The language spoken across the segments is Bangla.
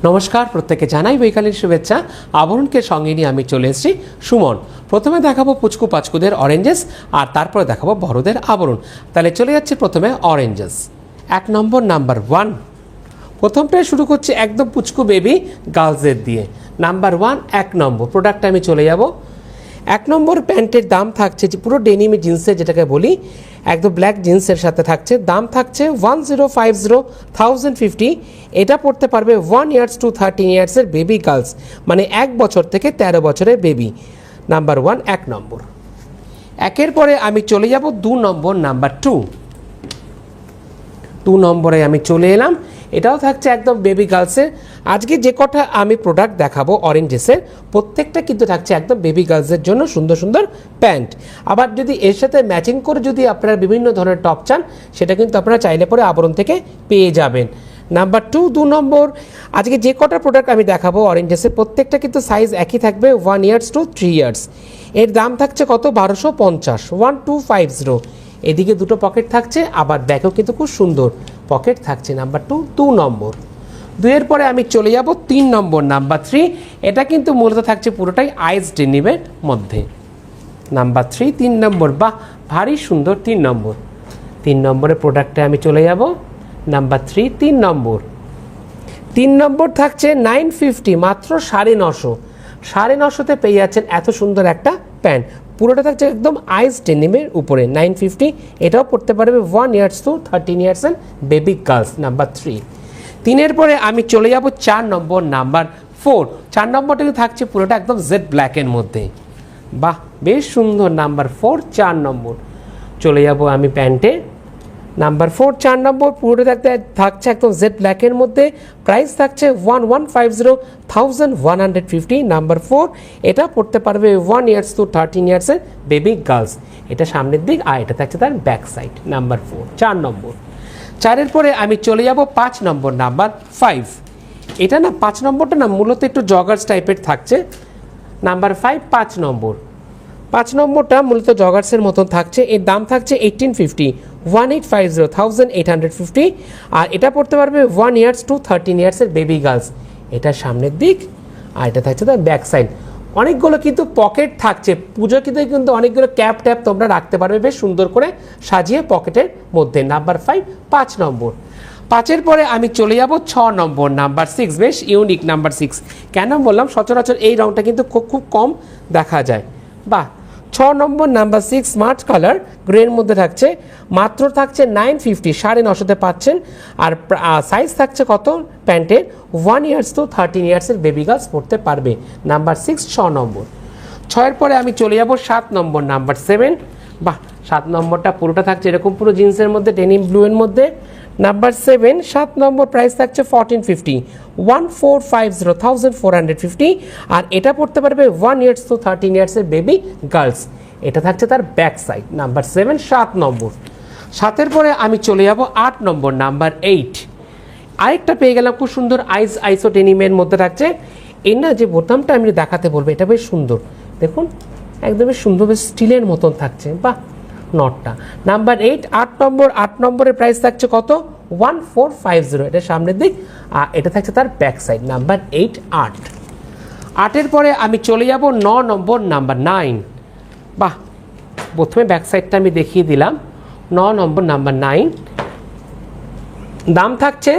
নমস্কার, প্রত্যেককে জানাই বৈকালীন শুভেচ্ছা। আবরণকে সঙ্গে নিয়ে আমি চলে এসেছি সুমন। প্রথমে দেখাবো পুচকু পাচকুদের অরেঞ্জেস, আর তারপরে দেখাবো বড়দের আবরণ। তাহলে চলে যাচ্ছে প্রথমে অরেঞ্জেস। 1 নম্বর নাম্বার 1, প্রথমটাই শুরু করছে একদম পুচকু বেবি গার্লসের দিয়ে। নাম্বার 1 1 নম্বর প্রোডাক্টে আমি চলে যাব। 1 নম্বর প্যান্টের দাম থাকছে যে পুরো ডেনিমি জিন্সের, যেটাকে বলি একদম ব্ল্যাক জিন্সের সাথে থাকছে, দাম থাকছে 1050 এটা পড়তে পারবে 1 ইয়ার্স টু 13 ইয়ার্সের বেবি গার্লস, মানে 1 বছর থেকে 13 বছরের বেবি। নাম্বার 1 1 নম্বর। একের পরে আমি চলে যাব 2 নম্বর নাম্বার 2 নম্বরে আমি চলে এলাম। এটাও থাকছে একদম বেবি গার্লসের। আজকে যে কটা আমি প্রোডাক্ট দেখাবো অরেঞ্জেসের, প্রত্যেকটা কিন্তু থাকছে একদম বেবি গার্লসের জন্য সুন্দর সুন্দর প্যান্ট। আবার যদি এর সাথে ম্যাচিং করে যদি আপনারা বিভিন্ন ধরনের টপ চান, সেটা কিন্তু আপনারা চাইলে পরে আবরণ থেকে পেয়ে যাবেন। নাম্বার 2 নম্বর, আজকে যে কটা প্রোডাক্ট আমি দেখাবো অরেঞ্জেসের, প্রত্যেকটা কিন্তু সাইজ একই থাকবে 1 ইয়ার্স টু 3 ইয়ার্স। এর দাম থাকছে কত? 1250, 1250। এদিকে দুটো পকেট থাকছে, আবার ব্যাগও কিন্তু খুব সুন্দর পকেট থাকছে। নাম্বার 2 নম্বর। 2-এর পরে আমি চলে যাব 3 নম্বর নাম্বার 3। এটা কিন্তু মূলত থাকছে পুরোটাই আইস ডেনিমের মধ্যে। নাম্বার 3 নম্বর, বাহ ভারী সুন্দর 3 নম্বর। 3 নম্বরের প্রোডাক্টে আমি চলে যাব। নাম্বার 3 নম্বর। 3 নম্বর থাকছে 950, মাত্র 950। 950-তে পেয়ে যাচ্ছেন এত সুন্দর একটা প্যান্ট। পুরোটা থাকছে একদম আইস ডেনিমের উপরে, 950। এটাও পড়তে পারবে 1 ইয়ার্স টু 13 ইয়ার্সের বেবি গার্লস। নাম্বার 3-এর পরে আমি চলে যাব 4 নম্বর নাম্বার 4। 4 নম্বরটা থাকছে পুরোটা একদম জেড ব্ল্যাকের মধ্যে, বাহ বেশ সুন্দর। নাম্বার 4 4 নম্বর চলে যাব আমি প্যান্টে। নাম্বার 4 4 নম্বর পুরোটা থাকছে একদম জেড ব্ল্যাকের মধ্যে। প্রাইস থাকছে 1150। নাম্বার 4, এটা পড়তে পারবে 1 ইয়ার্স টু 13 ইয়ার্সের বেবি গার্লস। এটা সামনের দিক, আর এটা থাকছে তার ব্যাক সাইড। নাম্বার 4 4 নম্বর। 4-এর পরে আমি চলে যাব 5 নম্বর নাম্বার 5। এটা না 5 নম্বরটা না মূলত একটু জগার্স টাইপের থাকছে। নাম্বার 5 নম্বর। 5 নম্বরটা মূলত জগার্সের মতন থাকছে। এর দাম থাকছে 1850, আর এটা পড়তে পারবে 1 ইয়ার্স টু 13 ইয়ার্সের বেবি গার্লস। এটা সামনের দিক, আর এটা থাকছে তার ব্যাক সাইড। অনেকগুলো কিন্তু পকেট থাকছে, পুজো কিন্তু অনেকগুলো ক্যাপ ট্যাপ তোমরা রাখতে পারবে বেশ সুন্দর করে সাজিয়ে পকেটের মধ্যে। নাম্বার 5 নম্বর। 5-এর পরে আমি চলে যাব 6 নম্বর নাম্বার 6। বেশ ইউনিক নাম্বার 6। কেন বললাম, সচরাচর এই রংটা কিন্তু খুব কম দেখা যায়। বাহ, 6 নম্বর নাম্বার 6 স্মার্ট কালার গ্রের মধ্যে থাকছে, মাত্র থাকছে 950, 950-তে পাচ্ছেন। আর সাইজ থাকছে কত প্যান্টের? 1 ইয়ার্স টু 13 ইয়ার্সের বেবি গার্লস পড়তে পারবে। নাম্বার 6 নম্বর। 6-এর পরে আমি চলে যাব 7 নম্বর নাম্বার 7। বাহ, 7 নম্বরটা পুরোটা থাকছে এরকম পুরো জিন্সের মধ্যে, ডেনিম ব্লুয়ের মধ্যে। নাম্বার 7 নম্বর প্রাইস থাকছে 1450, আর এটা পড়তে পারবে 1 ইয়ার্স টু 13 ইয়ার্সের বেবি গার্লস। এটা থাকছে তার ব্যাক সাইড। নাম্বার 7 নম্বর। 7-এর পরে আমি চলে যাব 8 নম্বর নাম্বার 8। আরেকটা পেয়ে গেলাম খুব সুন্দর আইসো ডেনিমের মধ্যে থাকছে। এই না যে বোতামটা আমি দেখাতে বলবো, এটা বেশ সুন্দর, দেখুন একদম বেশ সুন্দর, বেশ স্টিলের মতন থাকছে, বাহ নটটা। নাম্বার 8 নম্বর। 8 নম্বরের প্রাইস থাকছে কত? 1450, এটা সামনের দিক, আর এটা থাকছে তার ব্যাক সাইড। নাম্বার 8। 8-এর পরে আমি চলে যাব 9 নম্বর নাম্বার 9। বাহ, প্রথমে ব্যাক সাইডটা আমি দেখিয়ে দিলাম। 9 নম্বর নাম্বার 9, দাম থাকছে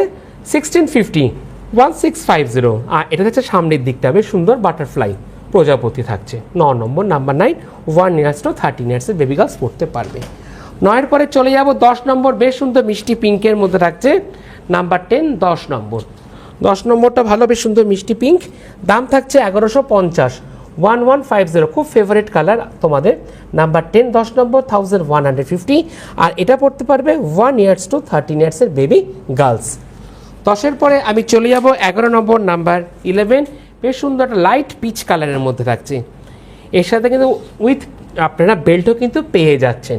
1650, আর এটা থাকছে সামনের দিকটা বেশ সুন্দর বাটারফ্লাই প্রজাপতি থাকছে। 9 নম্বর নাম্বার 9, 1 ইয়ার্স টু 13 ইয়ার্সের বেবি গার্লস পড়তে পারবে। 9-এর পরে চলে যাব 10 নম্বর, বেশ সুন্দর মিষ্টি পিঙ্কের মধ্যে থাকছে। নাম্বার 10 10 নম্বর। 10 নম্বরটা ভালো, বেশ সুন্দর মিষ্টি পিঙ্ক। দাম থাকছে 1150, 1150, খুব ফেভারিট কালার তোমাদের। নাম্বার 10 10 নম্বর 1150, আর এটা পড়তে পারবে 1 ইয়ার্স টু 13 ইয়ার্সের বেবি গার্লস। 10-এর পরে আমি চলে যাব 11 নম্বর নাম্বার 11। বেশ সুন্দর একটা লাইট পিচ কালারের মধ্যে থাকছে। এর সাথে কিন্তু উইথ আপনারা বেল্টও কিন্তু পেয়ে যাচ্ছেন।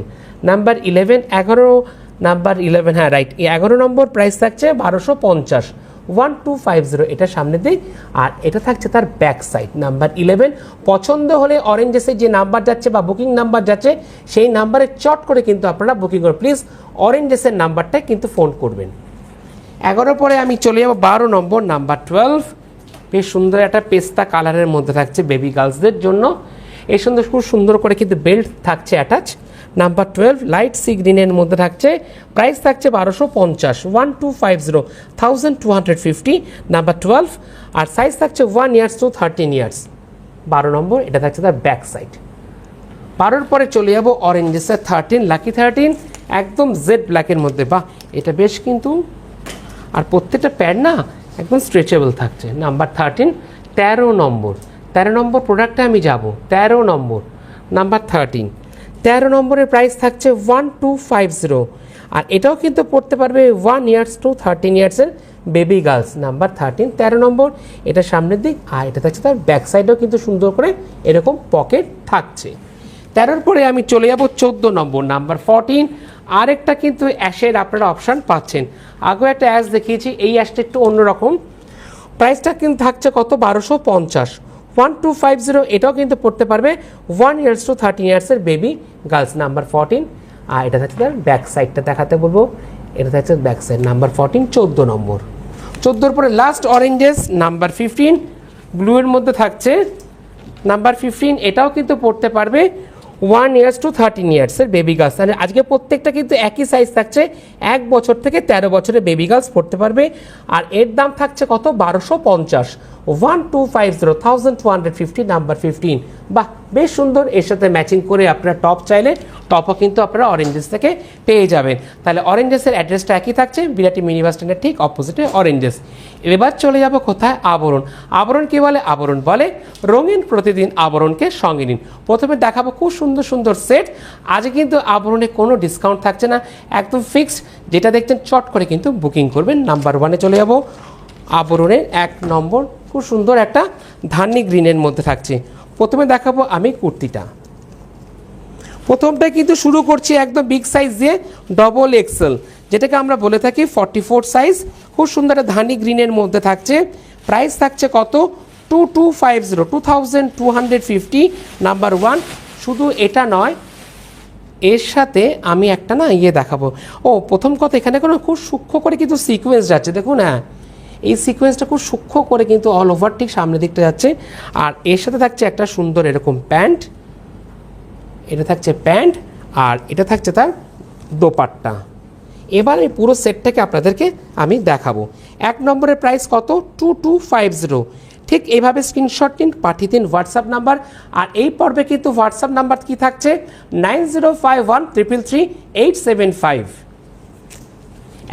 নাম্বার 11 11 নাম্বার 11, হ্যাঁ রাইট। 11 নম্বর প্রাইস থাকছে 1250, 1250, এটা সামনে দিক, আর এটা থাকছে তার ব্যাক সাইড। নাম্বার 11 পছন্দ হলে অরেঞ্জেসের যে নাম্বার যাচ্ছে বা বুকিং নাম্বার যাচ্ছে, সেই নাম্বারে চট করে কিন্তু আপনারা বুকিং করুন। প্লিজ অরেঞ্জেসের নাম্বারটা কিন্তু ফোন করবেন। 11 পরে আমি চলে যাবো 12 নম্বর, নাম্বার 12। বেশ সুন্দর একটা পেস্তা কালারের মধ্যে থাকছে বেবি গার্লসদের জন্য। এই সুন্দর খুব সুন্দর করে কিন্তু বেল্ট থাকছে অ্যাটাচ। নাম্বার 12 লাইট সি গ্রিনের মধ্যে থাকছে, প্রাইস থাকছে 1250, 1250 নাম্বার 12। আর সাইজ থাকছে 1 ইয়ার্স টু 13 ইয়ার্স। 12 নম্বর, এটা থাকছে তার ব্যাক সাইড। 12 পরে চলে যাবো অরেঞ্জেসের 13, লাকি 13, একদম জেড ব্ল্যাকের মধ্যে। বাহ, এটা বেশ কিন্তু, আর প্রত্যেকটা প্যাড না একদম স্ট্রেচেবল থাকছে। নাম্বার 13, 13 নম্বর। 13 নম্বর প্রোডাক্টে আমি যাব। 13 নম্বর, নাম্বার 13। 13 নম্বরের প্রাইস থাকছে 1250। আর এটাও কিন্তু পড়তে পারবে 1 ইয়ার্স টু 13 ইয়ার্সের বেবি গার্লস। নাম্বার 13, 13 নম্বর, এটা সামনের দিক। আর এটা থাকছে তার ব্যাক সাইডেও কিন্তু সুন্দর করে এরকম পকেট থাকছে। 13 পরে আমি চলে যাব 14 নম্বর, নাম্বার 14। আরেকটা কিন্তু অ্যাশের আপনারা অপশান পাচ্ছেন। আগেও একটা অ্যাশ দেখিয়েছি, এই অ্যাশটা একটু অন্যরকম। প্রাইসটা কিন্তু থাকছে কত, 1250, 1250। এটাও কিন্তু পড়তে পারবে 1 ইয়ার্স টু 13 ইয়ার্সের বেবি গার্লস। নাম্বার 14। আর এটা থাকছে তার ব্যাক সাইডটা দেখাতে বলবো, এটা থাকছে ব্যাক সাইড। নাম্বার 14, 14 নম্বর। 14 পরে লাস্ট অরেঞ্জেস, নাম্বার 15, ব্লুয়ের মধ্যে থাকছে। নাম্বার 15, এটাও কিন্তু পড়তে পারবে 1 ইয়ার্স টু 13 ইয়ার্সের বেবি গার্লস। মানে আজকে প্রত্যেকটা কিন্তু একই সাইজ থাকছে, 1 বছর থেকে 13 বছরের বেবি গার্লস পড়তে পারবে। আর এর দাম থাকছে কত, 1250, 1250, নাম্বার 15। বাহ, বেশ সুন্দর। এর সাথে ম্যাচিং করে আপনারা টপ চাইলে টপও কিন্তু আপনারা অরেঞ্জেস থেকে পেয়ে যাবেন। তাহলে অরেঞ্জেসের অ্যাড্রেসটা একই থাকছে, বিরাটি মিনি বাস স্ট্যান্ডের ঠিক অপোজিটে অরেঞ্জেস। এবার চলে যাব কোথায়, আবরণ। আবরণ কি বলে, আবরণ বলে রঙিন প্রতিদিন আবরণকে সঙ্গে নিন। প্রথমে দেখাবো খুব সুন্দর সুন্দর সেট। আজকে কিন্তু আবরণে কোনো ডিসকাউন্ট থাকছে না, একদম ফিক্সড। যেটা দেখছেন চট করে কিন্তু বুকিং করবেন। নাম্বার 1-এ চলে যাব। আবরণের 1 নম্বর, খুব সুন্দর একটা ধানি গ্রিনের মধ্যে থাকছে। প্রথমে দেখাবো আমি কুর্তিটা। প্রথমটা কিন্তু শুরু করছি একদম বিগ সাইজ দিয়ে, ডবল এক্সেল, যেটাকে আমরা বলে থাকি 44 সাইজ। খুব সুন্দর একটা ধানি গ্রিনের মধ্যে থাকছে। প্রাইস থাকছে কত, 2250, 2250, নাম্বার 1। শুধু এটা নয়, এর সাথে আমি একটা না দেখাবো। প্রথম কথা, এখানে কোনো খুব সূক্ষ্ম করে কিন্তু সিকোয়েন্স যাচ্ছে, দেখুন। হ্যাঁ, এই সিকোয়েন্সটা খুব সূক্ষ্ম করে কিন্তু অল ওভার ঠিক সামনের দিকটা যাচ্ছে। আর এর সাথে থাকছে একটা সুন্দর এরকম প্যান্ট, এটা থাকছে প্যান্ট, আর এটা থাকছে তার দোপাট্টা। এবার এই পুরো সেটটাকে আপনাদেরকে আমি দেখাবো। 1 নম্বরের প্রাইস কত, 2250। ঠিক এইভাবে স্ক্রিনশট নিন, পাঠিয়ে দিন হোয়াটসঅ্যাপ নাম্বার। আর এই পর্বে কিন্তু হোয়াটসঅ্যাপ নাম্বার কি থাকছে, 9051333875।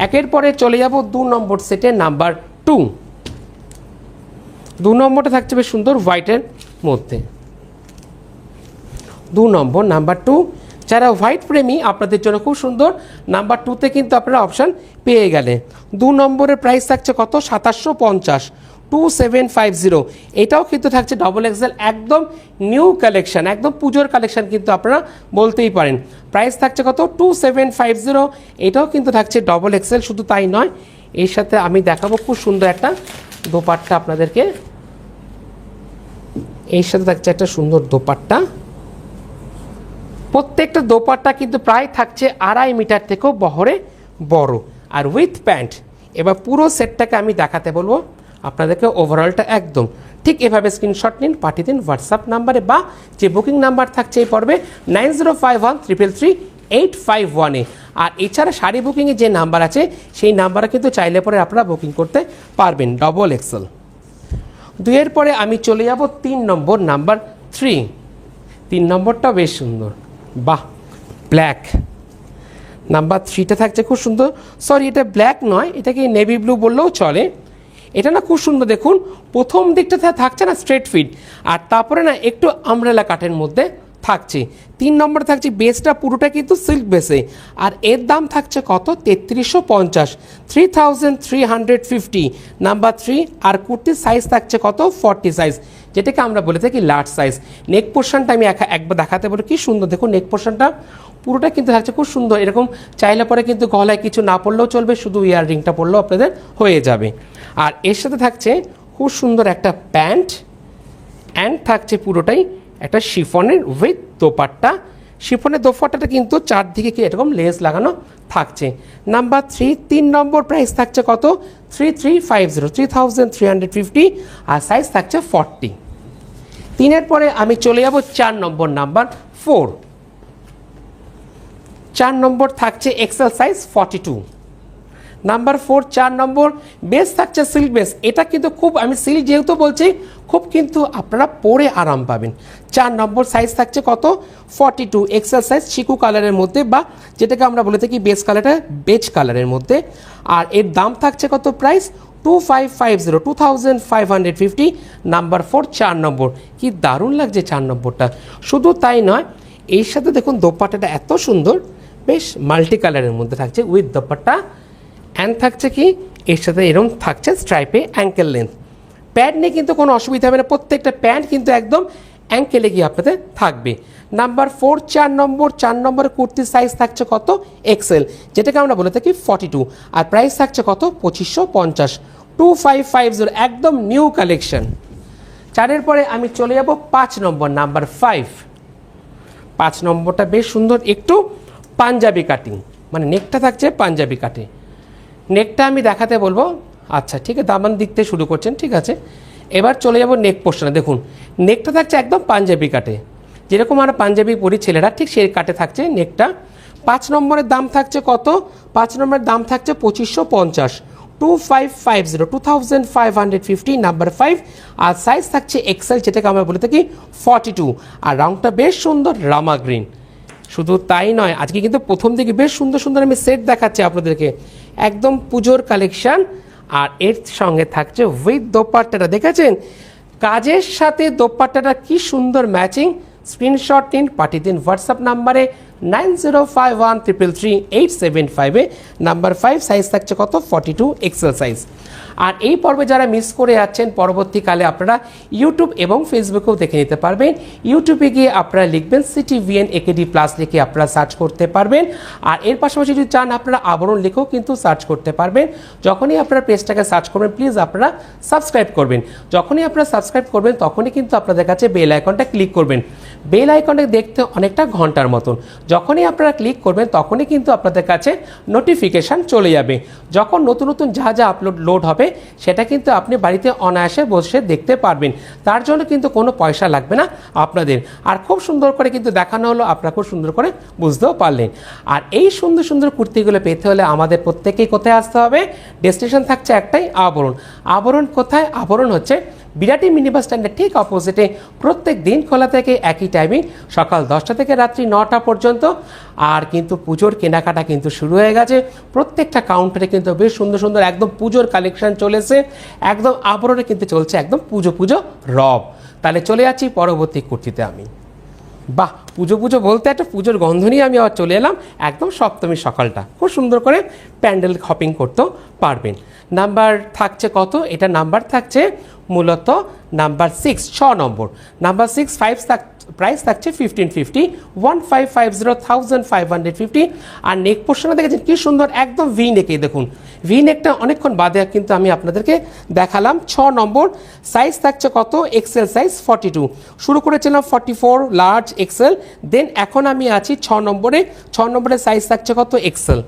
একের পরে চলে যাব 2 নম্বর সেটে, নাম্বার 2। 2 নম্বরটা থাকছে বেশ সুন্দর হোয়াইটের মধ্যে। 2 নম্বর, নাম্বার 2। যারা হোয়াইট প্রেমী আপনাদের জন্য খুব সুন্দর। নাম্বার 2-তে কিন্তু আপনারা অপশান পেয়ে গেলে। 2 নম্বরের প্রাইস থাকছে কত, 2750, 2750। এটাও কিন্তু থাকছে ডবল এক্সেল, একদম নিউ কালেকশন, একদম পুজোর কালেকশন কিন্তু আপনারা বলতেই পারেন। প্রাইস থাকছে কত, 2750। এটাও কিন্তু থাকছে ডবল এক্সেল। শুধু তাই নয়, এর সাথে আমি দেখাবো খুব সুন্দর একটা দোপাট্টা আপনাদেরকে। এর সাথে থাকছে একটা সুন্দর দোপাট্টা। প্রত্যেকটা দোপাট্টা কিন্তু প্রায় থাকছে 2.5 মিটার থেকেও বহরে বড়, আর উইথ প্যান্ট। এবার পুরো সেটটাকে আমি দেখাতে বলবো আপনাদেরকে, ওভারঅলটা একদম ঠিক এভাবে স্ক্রিনশট নিন, পাঠিয়ে দিন হোয়াটসঅ্যাপ নাম্বারে, বা যে বুকিং নাম্বার থাকছে এই পর্বে 9051333851-এ। আর এছাড়া শাড়ি বুকিংয়ে যে নাম্বার আছে সেই নাম্বারে কিন্তু চাইলে পরে আপনারা বুকিং করতে পারবেন, ডবল এক্সেল। 2-এর পরে আমি চলে যাব 3 নম্বর, নাম্বার 3। 3 নম্বরটা বেশ সুন্দর, বাহ, ব্ল্যাক। নাম্বার 3টা থাকছে খুব সুন্দর। সরি, এটা ব্ল্যাক নয়, এটাকে নেভি ব্লু বললেও চলে। এটা না খুব সুন্দর, দেখুন প্রথম দিকটা থাকছে না স্ট্রেট ফিট, আর তারপরে না একটু আমব্রেলা কাটের মধ্যে থাকছে। 3 নম্বরে থাকছে বেসটা পুরোটা কিন্তু সিল্ক বেসে। আর এর দাম থাকছে কত, 3350, 3350, নাম্বার 3। আর কুর্তির সাইজ থাকছে কত, 40 সাইজ, যেটাকে আমরা বলে থাকি লার্জ সাইজ। নেক পোর্শনটা আমি একবার দেখাতে বলি, কি সুন্দর দেখুন। নেক পোর্শনটা পুরোটা কিন্তু থাকছে খুব সুন্দর, এরকম চাইলে পরে কিন্তু গলায় কিছু না পড়লেও চলবে, শুধু ইয়াররিংটা পরলেও আপনাদের হয়ে যাবে। আর এর সাথে থাকছে খুব সুন্দর একটা প্যান্ট, অ্যান্ড থাকছে পুরোটাই একটা শিফনের উইথ দোপাট্টা। শিফনের দোপাট্টাটা কিন্তু চারদিকে কি এরকম লেস লাগানো থাকছে। নাম্বার 3, 3 নম্বর প্রাইস থাকছে কত 3350, 3350, আর সাইজ থাকছে 40। 3-এর পরে আমি চলে যাব 4 নম্বর, নাম্বার 4। 4 নম্বর থাকছে এক্সেল সাইজ 42। নাম্বার 4, 4 নম্বর বেস থাকছে সিল্ক বেস। এটা কিন্তু খুব, আমি সিল্ক যেহেতু বলছি, খুব কিন্তু আপনারা পরে আরাম পাবেন। 4 নম্বর সাইজ থাকছে কত 42, এক্সেল সাইজ চিকু কালারের মধ্যে, বা যেটাকে আমরা বলে থাকি বেস কালারটা বেজ কালারের মধ্যে। আর এর দাম থাকছে কত প্রাইস 2550, 2550। নাম্বার 4, 4 নম্বর। কি দারুণ লাগছে 4 নম্বরটা। শুধু তাই নয়, এর সাথে দেখুন দোপাট্টাটা এত সুন্দর, বেশ মাল্টি কালারের মধ্যে থাকছে উইথ দোপাট্টা। অ্যান্ড থাকছে কি এর সাথে এরকম থাকছে স্ট্রাইপে অ্যাঙ্কেল লেন্থ। প্যান্ট নিয়ে কিন্তু কোনো অসুবিধা হবে না, প্রত্যেকটা প্যান্ট কিন্তু একদম অ্যাঙ্কেলে গিয়ে আপনাদের থাকবে। নাম্বার 4, 4 নম্বর। 4 নম্বরের কুর্তির সাইজ থাকছে কত এক্সেল, যেটাকে আমরা বলে থাকি 42, আর প্রাইস থাকছে কত 2550, 2550, একদম নিউ কালেকশন। 4-এর পরে আমি চলে যাব 5 নম্বর, নাম্বার 5। 5 নম্বরটা বেশ সুন্দর, একটু পাঞ্জাবি কাটিং, মানে নেকটা থাকছে পাঞ্জাবি কাটে। নেকটা আমি দেখাতে বলবো। আচ্ছা ঠিক আছে, দামান দিক থেকে শুরু করছেন, ঠিক আছে। এবার চলে যাব নেক পোর্শনে। দেখুন নেকটা থাকছে একদম পাঞ্জাবি কাটে, যেরকম আমরা পাঞ্জাবি পরি ছেলেরা, ঠিক সেই কাটে থাকছে নেকটা। 5 নম্বরের দাম থাকছে কত 5 নম্বরের দাম থাকছে 2550, 2550, 2550, নাম্বার 5। আর সাইজ থাকছে এক্সেল, যেটাকে আমরা বলে থাকি 42, আর রংটা বেশ সুন্দর রামা গ্রিন। শুধু তাই নয়, আজকে কিন্তু প্রথম দিকে বেশ সুন্দর সুন্দর আমি সেট দেখাচ্ছি আপনাদেরকে, একদম পুজোর কালেকশন। আর এর সঙ্গে থাকছে উইথ দোপাট্টাটা, দেখেছেন কাজের সাথে দোপাট্টাটা কি সুন্দর ম্যাচিং। স্ক্রিনশট নিন, পাঠিয়ে দিন হোয়াটসঅ্যাপ নাম্বারে 9051333875 নাম্বার 5, সাইজ থাকছে কত 42, এক্সেল সাইজ। আর এই পর্বে যারা মিস করে যাচ্ছেন, পরবর্তীকালে আপনারা ইউটিউব এবং ফেসবুকেও দেখে নিতে পারবেন। ইউটিউবে গিয়ে আপনারা লিখবেন CTVN AKD প্লাস লিখে আপনারা সার্চ করতে পারবেন। আর এর পাশাপাশি যদি চান আপনারা আবরণ লিখেও কিন্তু সার্চ করতে পারবেন। যখনই আপনারা পেজটাকে সার্চ করবেন, প্লিজ আপনারা সাবস্ক্রাইব করবেন। যখনই আপনারা সাবস্ক্রাইব করবেন, তখনই কিন্তু আপনাদের কাছে বেল আইকনটা ক্লিক করবেন। বেল আইকনটা দেখতে অনেকটা ঘন্টার মতন, যখনই আপনারা ক্লিক করবেন তখনই কিন্তু আপনাদের কাছে নোটিফিকেশান চলে যাবে। যখন নতুন নতুন যা যা লোড হবে, সেটা কিন্তু আপনি বাড়িতে অনায়াসে বসে দেখতে পারবেন। তার জন্য কিন্তু কোনো পয়সা লাগবে না আপনাদের। আর খুব সুন্দর করে কিন্তু দেখানো হলো, আপনারা খুব সুন্দর করে বুঝতেও পারলেন। আর এই সুন্দর সুন্দর কুর্তিগুলো পেতে হলে আমাদের প্রত্যেকেই কোথায় আসতে হবে, ডেস্টিনেশন থাকছে একটাই, আবরণ। আবরণ কোথায়? আবরণ হচ্ছে বিরাটি মিনি বাস স্ট্যান্ডের ঠিক অপোজিটে, প্রত্যেক দিন খোলা থেকে একই টাইমিং, সকাল 10টা থেকে রাত্রি 9টা পর্যন্ত। আর কিন্তু পুজোর কেনাকাটা কিন্তু শুরু হয়ে গেছে, প্রত্যেকটা কাউন্টারে কিন্তু বেশ সুন্দর সুন্দর একদম পুজোর কালেকশন চলেছে, একদম আবরণে কিন্তু চলছে একদম পুজো পুজো রব। তাহলে চলে যাচ্ছি পরবর্তী কুর্তিতে আমি। বাহ, পুজো পুজো বলতে একটা পুজোর গন্ধ নিয়ে আমি আবার চলে এলাম, একদম সপ্তমীর সকালটা খুব সুন্দর করে প্যান্ডেল হপিং করতেও পারবেন। নাম্বার থাকছে কত, এটা নাম্বার থাকছে মূলত নাম্বার 6, 6 নম্বর। নাম্বার 6, 5 প্রাইস থাকছে 1550, 1550, 1550। আর নেক পোর্শনে দেখেছেন কি সুন্দর একদম ভি নেকে, দেখুন ভি নেকটা অনেকক্ষণ বাদে কিন্তু আমি আপনাদেরকে দেখালাম। 6 নম্বর সাইজ থাকছে কত এক্সেল সাইজ 42, শুরু করেছিলাম 44 লার্জ এক্সেল, দেন এখন আমি আছি 6 নম্বরে। 6 নম্বরের সাইজ থাকছে কত এক্সেল।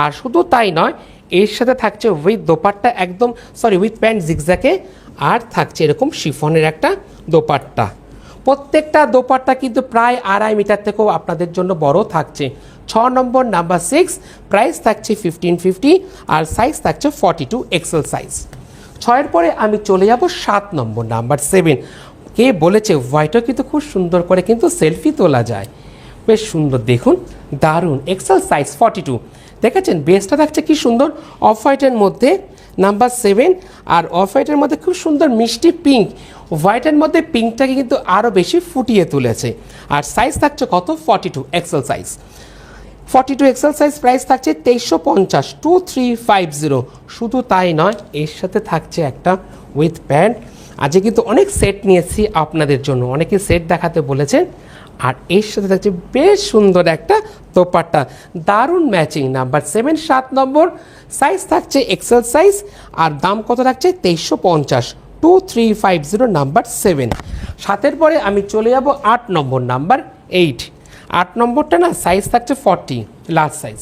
আর শুধু তাই নয়, এর সাথে থাকছে উইথ দোপাট্টা, একদম উইথ প্যান্ট জিগজ্যাকে, আর থাকছে এরকম শিফনের একটা দোপাট্টা। প্রত্যেকটা দোপাট্টা কিন্তু প্রায় 2.5 মিটার থেকেও আপনাদের জন্য বড় থাকছে। 6 নম্বর নাম্বার 6, প্রাইস থাকছে 1550, আর সাইজ থাকছে 42, এক্সেল সাইজ। 6-এর পরে আমি চলে যাব 7 নম্বর নাম্বার 7। কে বলেছে হোয়াইটও কিন্তু খুব সুন্দর করে কিন্তু সেলফি তোলা যায়, বেশ সুন্দর দেখুন, দারুণ এক্সেল সাইজ 42। দেখেছেন বেসটা থাকছে কি সুন্দর অফ হোয়াইটের মধ্যে, নাম্বার 7। আর অফ হোয়াইটের মধ্যে খুব সুন্দর মিষ্টি পিঙ্ক, হোয়াইটের মধ্যে পিঙ্কটাকে কিন্তু আরও বেশি ফুটিয়ে তুলেছে। আর সাইজ থাকছে কত 42, XL size 42, XL size. Price থাকছে 2350, 2350। শুধু তাই নয়, এর সাথে থাকছে একটা উইথ প্যান্ট। আজকে কিন্তু অনেক সেট নিয়েছি আপনাদের জন্য, অনেকে সেট দেখাতে বলেছেন। আর এর সাথে থাকছে বেশ সুন্দর একটা দোপাট্টা, দারুণ ম্যাচিং। নাম্বার 7, 7 নম্বর সাইজ থাকছে এক্সেল সাইজ। আর দাম কত থাকছে 2350, 2350, নাম্বার 7। 7-এর পরে আমি চলে যাব 8 নম্বর নাম্বার 8। 8 নম্বরটা না সাইজ থাকছে 40 লার্জ সাইজ,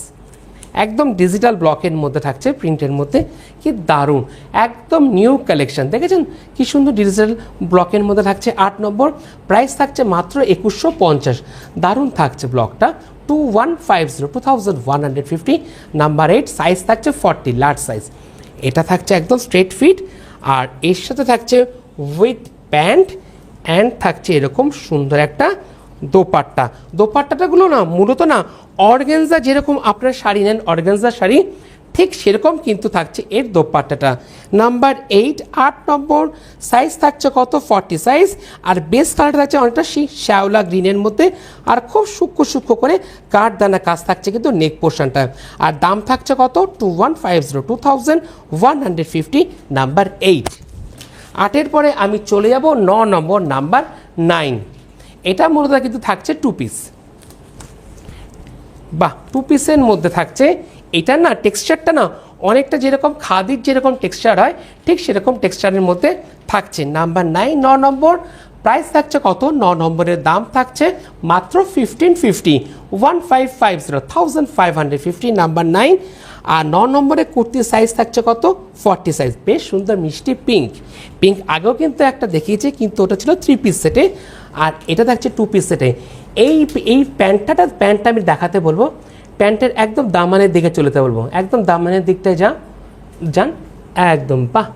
একদম ডিজিটাল ব্লকের মধ্যে থাকছে, প্রিন্টের মধ্যে, কি দারুণ, একদম নিউ কালেকশন। দেখেছেন কি সুন্দর ডিজিটাল ব্লকের মধ্যে থাকছে। 8 নম্বর, প্রাইস থাকছে মাত্র 2150। দারুণ থাকছে ব্লকটা। 2150 নাম্বার 8, সাইজ থাকছে 40 লার্জ সাইজ। এটা থাকছে একদম স্ট্রেট ফিট, আর এর সাথে থাকছে উইথ প্যান্ট অ্যান্ড থাকছে এরকম সুন্দর একটা দোপাট্টা। দোপাট্টাটাগুলো না মূলত না অর্গানজা, যেরকম আপনার শাড়ি নেন অর্গানজা শাড়ি, ঠিক সেরকম কিন্তু থাকছে এর দোপাট্টাটা। নাম্বার 8, 8 নম্বর, সাইজ থাকছে কত 40 সাইজ, আর বেস কালারটা থাকছে অনেকটা শ্যাওলা গ্রিনের মধ্যে, আর খুব সূক্ষ্ম সূক্ষ্ম করে কাঠদানা কাজ থাকছে কিন্তু নেক পোর্শনটা। আর দাম থাকছে কত 2150 নাম্বার 8। 8-এর পরে আমি চলে যাব 9 নম্বর, নাম্বার 9। এটা মূলত কিন্তু থাকছে 2 পিস। বাহ, 2 পিসের মধ্যে থাকছে। এটা না টেক্সচারটা না অনেকটা যেরকম খাদির যেরকম টেক্সচার হয় ঠিক সেরকম টেক্সচারের মধ্যে থাকছে। নাম্বার 9, 9 নম্বর, প্রাইস থাকছে কত, 9 নম্বরের দাম থাকছে মাত্র 1550 নাম্বার 9। আর 9 নম্বরের কুর্তির সাইজ থাকছে কত 40 সাইজ, বেশ সুন্দর মিষ্টি পিঙ্ক। পিঙ্ক আগেও কিন্তু একটা দেখিয়েছে, কিন্তু ওটা ছিল 3 পিস সেটে, আর এটা থাকছে 2 পিস সেটে। এই প্যান্টটা আমি দেখাতে বলবো, প্যান্টের একদম দামানের দিকে চলেতে বলবো, একদম দামানের দিকটায় যান একদম। বাহ,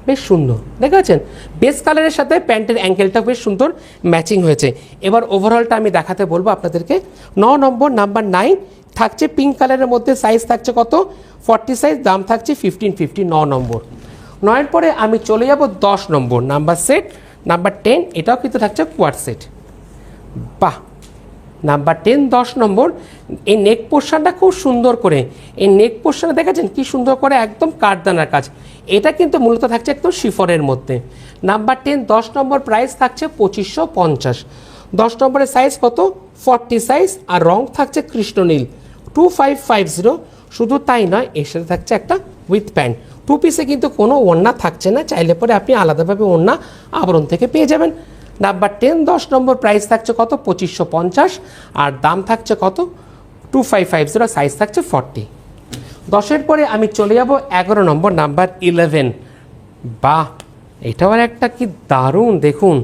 বেশ সুন্দর, দেখেছেন বেস কালারের সাথে প্যান্টের অ্যাঙ্কেলটা বেশ সুন্দর ম্যাচিং হয়েছে। এবার ওভারঅলটা আমি দেখাতে বলবো আপনাদেরকে। 9 নম্বর, নাম্বার 9 থাকছে পিঙ্ক কালারের মধ্যে, সাইজ থাকছে কত 40 সাইজ, দাম থাকছে 1550 9 নম্বর। 9-এর পরে আমি চলে যাব 10 নম্বর, নাম্বার সেট, নাম্বার 10, এটাও কিন্তু থাকছে কোয়াড সেট। বাহ, নাম্বার 10 10 নম্বর, এই নেক পোর্শনটা খুব সুন্দর করে, এই নেক পোর্শনে দেখেছেন কি সুন্দর করে একদম কাঠদানার কাজ। এটা কিন্তু মূলত থাকছে একদম শিফরের মধ্যে। নাম্বার 10 10 নম্বর, প্রাইস থাকছে 2550। 10 নম্বরের সাইজ কত 40 সাইজ, আর রং থাকছে কৃষ্ণনীল 2550। শুধু তাই নয়, এর সাথে থাকছে একটা উইথ প্যান্ট। 2 পিসে কিন্তু কোনো ওড়না থাকছে না, চাইলে পরে আপনি আলাদাভাবে ওড়না আবরণ থেকে পেয়ে যাবেন। নাম্বার 10 10 নম্বর, প্রাইস থাকছে কত 2550, আর দাম থাকছে কত 2550, সাইজ থাকছে 40। 10-এর পরে আমি চলে যাব 11 নম্বর, নাম্বার 11। বাহ, এটাও আর একটা কি দারুণ, দেখুন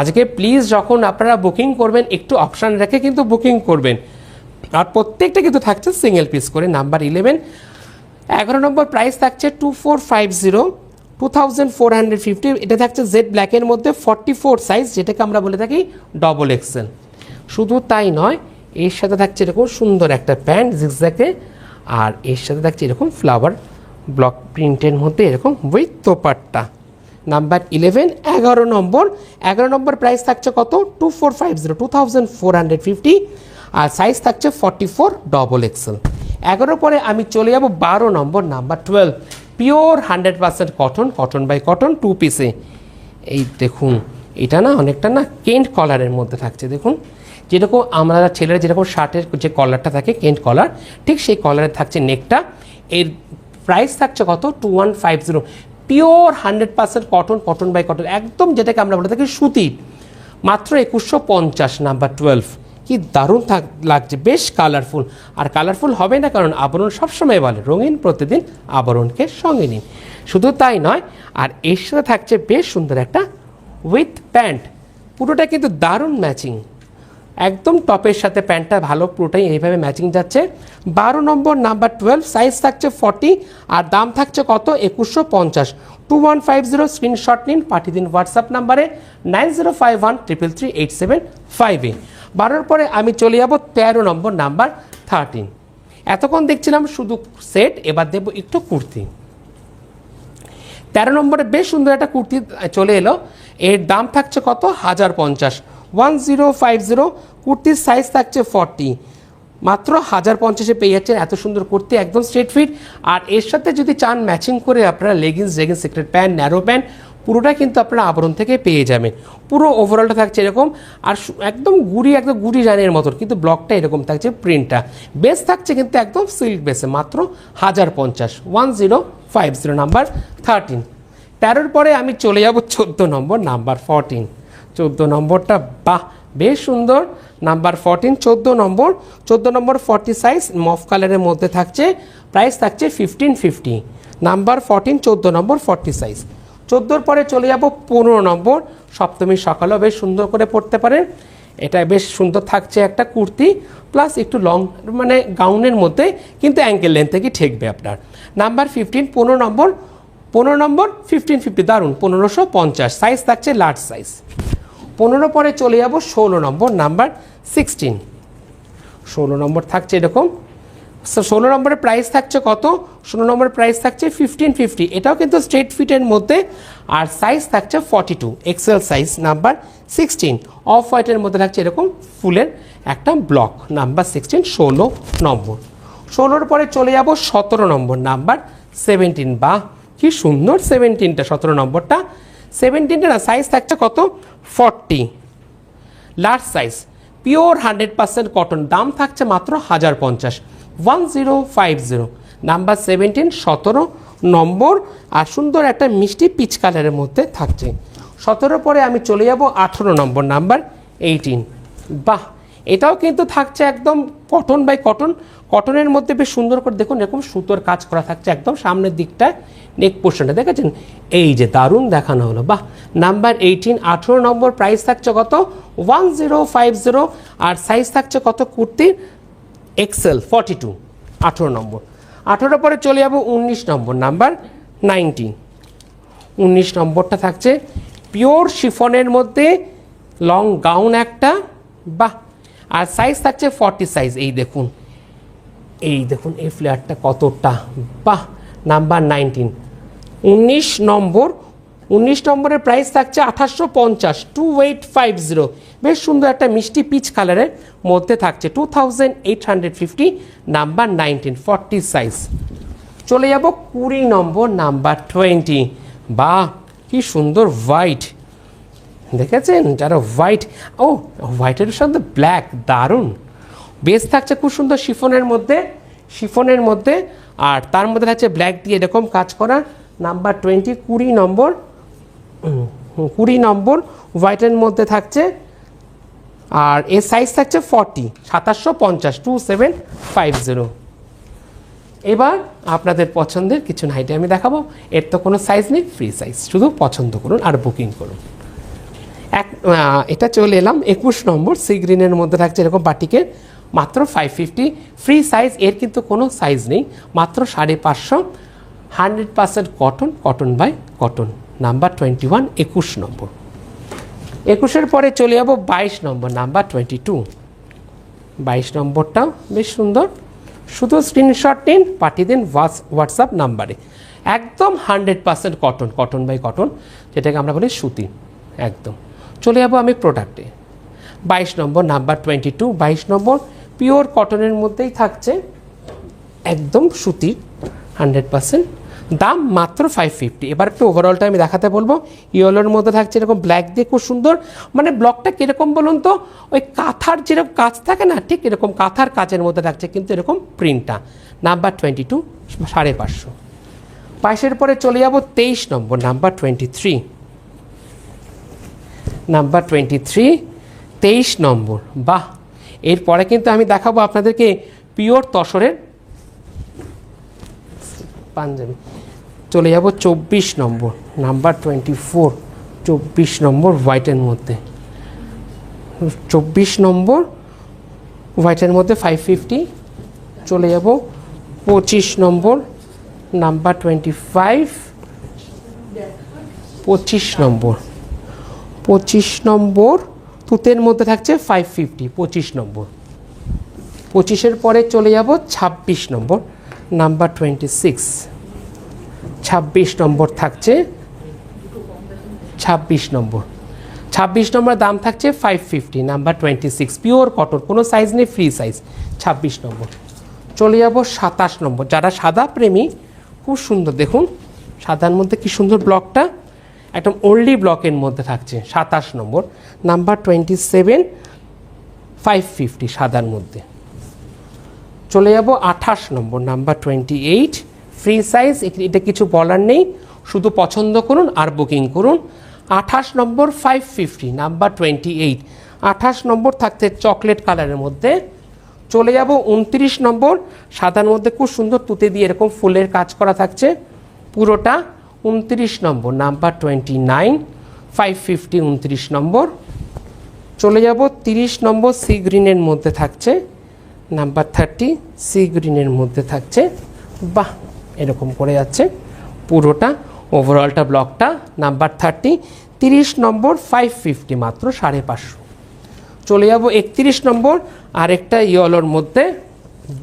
আজকে প্লিজ যখন আপনারা বুকিং করবেন একটু অপশান রেখে কিন্তু বুকিং করবেন, আর প্রত্যেকটা কিন্তু থাকছে সিঙ্গেল পিস করে। নাম্বার 11 11 নম্বর, প্রাইস থাকছে 2450 এটা থাকছে জেড ব্ল্যাকের মধ্যে 44 সাইজ, যেটাকে আমরা বলে থাকি ডবল এক্সেল। শুধু তাই নয়, এর সাথে থাকছে এরকম সুন্দর একটা প্যান্ট জিগজ্যাগে, আর এর সাথে থাকছে এরকম ফ্লাওয়ার ব্লক প্রিন্টের মধ্যে এরকম with dupatta. Number 11 11 number, 11 number, price থাকছে কত 2450 আর সাইজ থাকছে 44 ডবল এক্সেল। 11 পরে আমি চলে যাব 12 নম্বর, number 12, pure 100% cotton by cotton 2 পিসে। এই দেখুন, এটা না অনেকটা না কেন্ট কলারের মধ্যে থাকছে। দেখুন যেরকম আমরা ছেলেরা যেরকম শার্টের যে কলারটা থাকে কেন্ট কলার, ঠিক সেই কলারে থাকছে নেকটা। এর প্রাইস থাকছে কত 2150, পিওর 100% কটন বাই কটন, একদম যেটাকে আমরা বলে থাকি সুতি, মাত্র 2150। নাম্বার 12, কি দারুণ লাগছে, বেশ কালারফুল। আর কালারফুল হবে না কারণ আবরণ সবসময় বলে রঙিন প্রতিদিন আবরণকে সঙ্গে নিন। শুধু তাই নয়, আর এর সাথে থাকছে বেশ সুন্দর একটা উইথ প্যান্ট, পুরোটা কিন্তু দারুণ ম্যাচিং, একদম টপের সাথে প্যান্টটা ভালো, পুরোটাই এইভাবে ম্যাচিং যাচ্ছে। 12 নম্বর, নাম্বার 12, সাইজ থাকছে 40, আর দাম থাকছে কত 2150। 2150 স্ক্রিনশট নিন, পাঠিয়ে দিন হোয়াটসঅ্যাপ নাম্বারে 9051333875-এ। 12-এর পরে আমি চলে যাব 13 নম্বর, নাম্বার 13। এতক্ষণ দেখছিলাম শুধু সেট, এবার দেব একটু কুর্তি। 13 নম্বরে বেশ সুন্দর একটা কুর্তি চলে এলো, এর দাম থাকছে কত 1050, 1050। কুর্তির সাইজ থাকছে 40, মাত্র 1050-এ পেয়ে যাচ্ছেন এত সুন্দর কুর্তি, একদম স্ট্রেট ফিট। আর এর সাথে যদি চান ম্যাচিং করে আপনারা leggings secret pant, narrow pant, পুরোটা কিন্তু আপনারা আবরণ থেকে পেয়ে যাবেন। পুরো ওভারঅলটা থাকছে এরকম, আর একদম গুড়ি রানের মতন, কিন্তু ব্লকটা এরকম থাকছে, প্রিন্টটা বেস থাকছে কিন্তু একদম সিল্ক বেসে, মাত্র 1050, 1050 নাম্বার 13। 13-এর পরে আমি চলে যাব 14 নম্বর, নাম্বার 14। 14 নম্বরটা বাহ বেশ সুন্দর। নাম্বার 14 14 নম্বর 40 সাইজ মফ কালারের মধ্যে থাকছে, প্রাইস থাকছে 1550। নাম্বার 14 14 নম্বর 40 সাইজ। 14 পরে চলে যাব 15 নম্বর, সপ্তমীর সকালেও বেশ সুন্দর করে পরতে পারেন। এটা বেশ সুন্দর থাকছে, একটা কুর্তি প্লাস একটু লং মানে গাউনের মধ্যে, কিন্তু অ্যাঙ্কেল লেন্থ থেকে ঠেকবে আপনার। নাম্বার 15 15 নম্বর 1550, দারুণ, 1550 সাইজ থাকছে লার্জ সাইজ। 15 পরে চলে যাব 16 নম্বর, নাম্বার 16। 16 নম্বর থাকছে এরকম। 16 নম্বরের প্রাইস থাকছে কত? 16 নম্বরের প্রাইস থাকছে 1550। এটাও কিন্তু স্ট্রেট ফিটের মধ্যে, আর সাইজ থাকছে 42 এক্সেল সাইজ। নাম্বার 16 অফ হোয়াইটের মধ্যে থাকছে এরকম ফুলের একটা ব্লক। নাম্বার 16 16 নম্বর। 16 পরে চলে যাব 17 নম্বর, নাম্বার 17। বাহ কি সুন্দর 17টা, 17 নম্বরটা। 17টা না, সাইজ থাকছে কত? 40 লার্জ সাইজ, পিওর 100% কটন। দাম থাকছে মাত্র 1050, 1050। নাম্বার 17 17 নম্বর, আর সুন্দর একটা মিষ্টি পিচ কালারের মধ্যে থাকছে। 17 পরে আমি চলে যাব 18 নম্বর, নাম্বার 18। বাহ এটাও কিন্তু থাকছে একদম কটন বাই কটন, কটনের মধ্যে বেশ সুন্দর করে দেখুন এরকম সুতোর কাজ করা থাকছে একদম সামনের দিকটায়, নেক পোর্শনটা দেখেছেন, এই যে দারুণ দেখানো হলো। বাহ নাম্বার 18 18 নম্বর, প্রাইস থাকছে কত? 1050, আর সাইজ থাকছে কত কুর্তির? এক্সেল 42। 18 নম্বর। 18 পরে চলে যাব 19 নম্বর, নাম্বার 19। 19 নম্বরটা থাকছে পিওর শিফনের মধ্যে লং গাউন একটা, বাহ, আর সাইজ থাকছে 40 সাইজ। এই দেখুন এই ফ্লেয়ারটা কতটা, বাহ। নাম্বার 19 19 নম্বর। 19 নম্বরের প্রাইস থাকছে 2850, 2850। বেশ সুন্দর একটা মিষ্টি পিচ কালারের মধ্যে থাকছে 2850। Number 19 40 size. চলে যাব 20 নম্বর, নাম্বার 20। বাহ কি সুন্দর হোয়াইট, দেখেছেন যারা হোয়াইট, ও হোয়াইটের সাথে ব্ল্যাক, দারুণ। বেস থাকছে খুব সুন্দর শিফনের মধ্যে, আর তার মধ্যে থাকছে ব্ল্যাক দিয়ে এরকম কাজ করা। নাম্বার 20 20 নম্বর, 20 নম্বর হোয়াইটের মধ্যে থাকছে, আর এর সাইজ থাকছে 40 2750, 2750। এবার আপনাদের পছন্দের কিছু নাইটি আমি দেখাবো। এর তো কোনো সাইজ নেই, ফ্রি সাইজ, শুধু পছন্দ করুন আর বুকিং করুন। এটা চলে এলাম 21 নম্বর, সি গ্রিনের মধ্যে থাকছে এরকম বাটিকের, মাত্র 550, ফ্রি সাইজ। এর কিন্তু কোনো সাইজ নেই, মাত্র 550, 100% cotton, cotton by cotton. Number 21 21 নম্বর। 21-এর পরে চলে যাব 22 নম্বর, নাম্বার 22। 22 নম্বরটাও বেশ সুন্দর, শুধু স্ক্রিনশট নিন, পাঠিয়ে দিন হোয়াটসঅ্যাপ নাম্বারে। একদম 100% কটন, কটন বাই কটন, যেটাকে আমরা বলি সুতি একদম। চলে যাবো আমি প্রোডাক্টে। 22 নম্বর, নাম্বার 22। 22 নম্বর পিওর কটনের মধ্যেই থাকছে, একদম সুতির 100%, দাম মাত্র 550। এবার একটু ওভারঅলটা আমি দেখাতে বলবো। ইয়েলোর মধ্যে থাকছে এরকম ব্ল্যাক দিয়ে খুব সুন্দর, মানে ব্লকটা কীরকম বলুন তো, ওই কাঁথার যেরকম কাজ থাকে না, ঠিক এরকম কাঁথার কাজের মধ্যে থাকছে, কিন্তু এরকম প্রিন্টটা। নাম্বার 22 550। 22-এর পরে চলে যাব 23 নম্বর, নাম্বার 23। নাম্বার 23 23 নম্বর। বাহ এরপরে কিন্তু আমি দেখাবো আপনাদেরকে পিওর তসরের পাঞ্জাবি। চলে যাব 24 নম্বর, নাম্বার 24। 24 নম্বর হোয়াইটের মধ্যে, 24 নম্বর হোয়াইটের মধ্যে 550। চলে যাব 25 নম্বর, নাম্বার 25। 25 নম্বর, 25 নম্বর তুতের মধ্যে থাকছে 550, 25 নম্বর। 25-এর পরে চলে যাব 26 নম্বর, নাম্বার 26। 26 নম্বর থাকছে, 26 নম্বর। 26 নম্বর দাম থাকছে 550, নাম্বার 26, পিওর কটন, কোনো সাইজ নেই, ফ্রি সাইজ। 26 নম্বর। চলে যাব 27 নম্বর, যারা সাদা প্রেমী, খুব সুন্দর দেখুন সাদার মধ্যে কি সুন্দর ব্লকটা, একদম ওল্ডি ব্লকের মধ্যে থাকছে। 27 নম্বর, নাম্বার 27, 550 সাদার মধ্যে। চলে যাব 28 নম্বর, নাম্বার 28, ফ্রি সাইজ। এটা কিছু বলার নেই, শুধু পছন্দ করুন আর বুকিং করুন। 28 নম্বর 550, নাম্বার 28, 28 নম্বর থাকছে চকলেট কালারের মধ্যে। চলে যাব 29 নম্বর, সাদার মধ্যে খুব সুন্দর তুতে দিয়ে এরকম ফুলের কাজ করা থাকছে পুরোটা। 29 নম্বর, নাম্বার 29, 550, 29 নম্বর। চলে যাব 30 নম্বর, সি গ্রিনের মধ্যে থাকছে, নাম্বার 30, সি গ্রিনের মধ্যে থাকছে। বাহ, এরকম করে যাচ্ছে পুরোটা, ওভারঅলটা ব্লকটা। নাম্বার 30, 30 নম্বর, 550, মাত্র 550। চলে যাব 31 নম্বর, আরেকটা ইয়েলোর মধ্যে।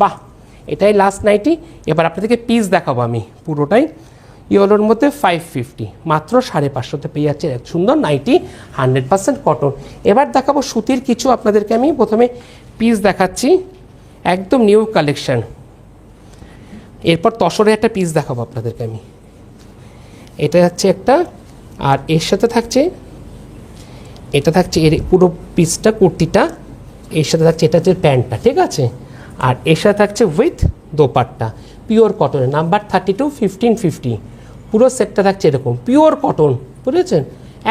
বাহ, এটাই লাস্ট নাইটি। এবার আপনাদেরকে পিস দেখাবো আমি পুরোটাই। ইয়েলোর মধ্যে 550, মাত্র 550তে পেয়ে যাচ্ছে এক সুন্দর নাইটি, 100% কটন। এবার দেখাবো সুতির কিছু আপনাদেরকে। আমি প্রথমে পিস দেখাচ্ছি, একদম নিউ কালেকশন। এরপর তসরের একটা পিস দেখাবো আপনাদেরকে আমি। এটা হচ্ছে একটা, আর এর সাথে থাকছে, এটা থাকছে এর পুরো পিসটা, কুর্তিটা। এর সাথে থাকছে, এটা হচ্ছে প্যান্টটা, ঠিক আছে। আর এর সাথে থাকছে উইথ দোপাট্টা, পিওর কটনের, নাম্বার 32, 1550। পুরো সেটটা থাকছে এরকম পিওর কটন, বুঝেছেন,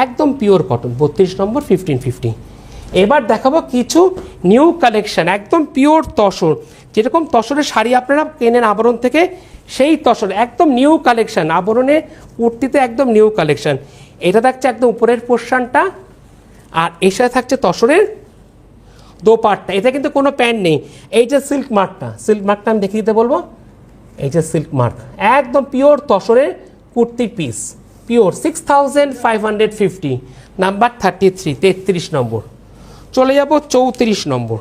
একদম পিওর কটন। 32 নম্বর, 1550। এবার দেখাবো কিছু নিউ কালেকশন, একদম পিওর তসর। যেরকম তসরের শাড়ি আপনারা কেনেন আবরণ থেকে, সেই তসর একদম নিউ কালেকশন। আবরণে কুর্তিতে একদম নিউ কালেকশন। এটা থাকছে একদম উপরের পোর্শনটা, আর এর সাথে থাকছে তসরের দোপাট্টা। এতে কিন্তু কোনো প্যান্ট নেই। এই যে সিল্ক মার্কটা, সিল্ক মার্কটা আমি দেখিয়ে দিতে বলবো। এই যে সিল্ক মার্ক, একদম পিওর তসরের কুর্তি পিস, পিওর, 6550, নাম্বার 33, 33 নম্বর। চলে যাব 34 নম্বর,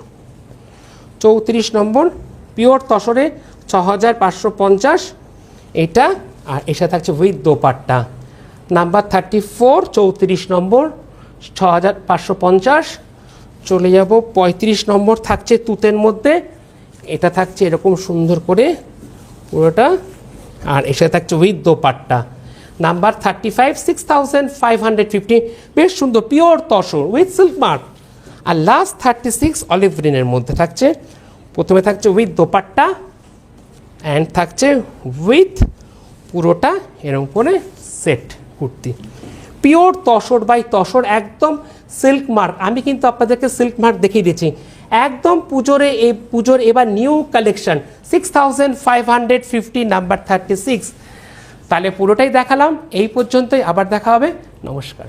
34 নম্বর, পিওর তসরে 6550 এটা। আর এর সাথে থাকছে উইথ দোপাট্টা, নাম্বার 34, 34 নম্বর, 6550। চলে যাব 35 নম্বর, থাকছে তুতের মধ্যে। এটা থাকছে এরকম সুন্দর করে পুরোটা, আর এর সাথে থাকছে উইথ দোপাট্টা, নাম্বার 35, 6550। বেশ সুন্দর pure tussar with silk mark. আর লাস্ট 36 অলিভ গ্রিনের মধ্যে থাকছে। প্রথমে থাকছে উইথ দোপাট্টা, অ্যান্ড থাকছে উইথ পুরোটা এরকম করে set kurti, pure tussar by tussar, একদম সিল্ক মার্ক। আমি কিন্তু আপনাদেরকে সিল্ক মার্ক দেখিয়ে দিচ্ছি, একদম পুজোর এবার নিউ কালেকশন, 6550, নাম্বার 36। তাহলে পুরোটাই দেখালাম, এই পর্যন্তই। আবার দেখা হবে, নমস্কার।